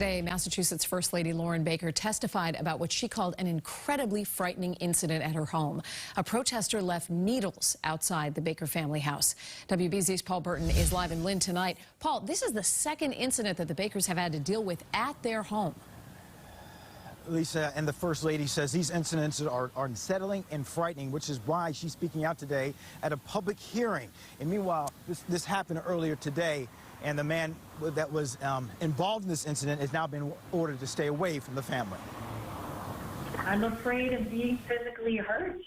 Today, Massachusetts First Lady Lauren Baker testified about what she called an incredibly frightening incident at her home. A protester left needles outside the Baker family house. WBZ's Paul Burton is live in Lynn tonight. Paul, this is the second incident that the Bakers have had to deal with at their home. Lisa, and the First Lady says these incidents are unsettling and frightening, which is why she's speaking out today at a public hearing. And meanwhile, this happened earlier today, and the man that was involved in this incident has now been ordered to stay away from the family. I'm afraid of being physically hurt,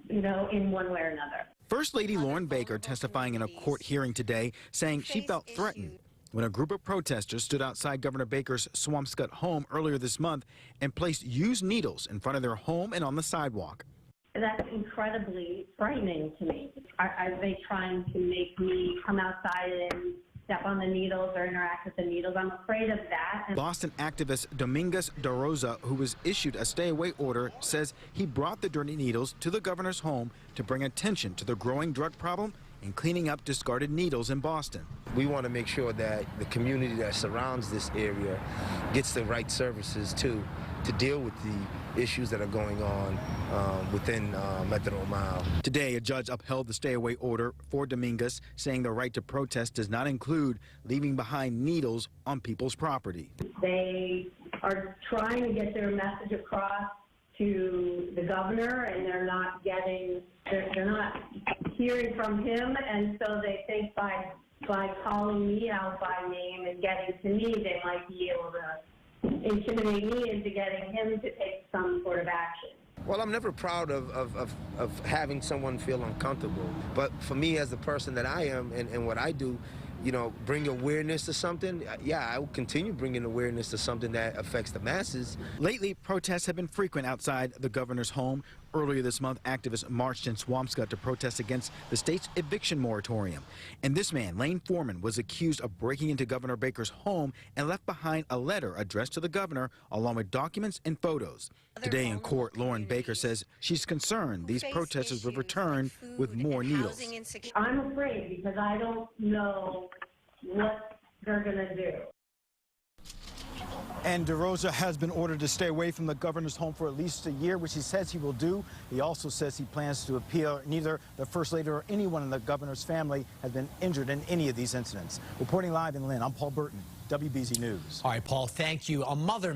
in one way or another. First Lady Lauren Baker testifying in a court hearing today, saying she felt threatened when a group of protesters stood outside Governor Baker's Swampscott home earlier this month and placed used needles in front of their home and on the sidewalk. That's incredibly frightening to me. Are they trying to make me come outside and step on the needles or interact with the needles? I'm afraid of that. Boston activist Dominguez de Rosa, who was issued a stay-away order, says he brought the dirty needles to the governor's home to bring attention to the growing drug problem and cleaning up discarded needles in Boston. We want to make sure that the community that surrounds this area gets the right services to deal with the issues that are going on within Metro Mile. Today, a judge upheld the stay-away order for Dominguez, saying the right to protest does not include leaving behind needles on people's property. They are trying to get their message across to the governor, and they're not hearing from him, and so they think by calling me out by name and getting to me, they might be able to intimidate me into getting him to take some sort of action. Well, I'm never proud of having someone feel uncomfortable, but for me as the person that I am and what I do, bring awareness to something. Yeah, I will continue bringing awareness to something that affects the masses. Lately, protests have been frequent outside the governor's home. Earlier this month, activists marched in Swampscott to protest against the state's eviction moratorium. And this man, Lane Foreman, was accused of breaking into Governor Baker's home and left behind a letter addressed to the governor, along with documents and photos. Today in court, Lauren Baker says she's concerned these protesters will return with more needles. I'm afraid because I don't know what they're going to do. And De Rosa has been ordered to stay away from the governor's home for at least a year, which he says he will do. He also says he plans to appeal. Neither the First Lady or anyone in the governor's family has been injured in any of these incidents. Reporting live in Lynn, I'm Paul Burton, WBZ News. All right, Paul, thank you. A mother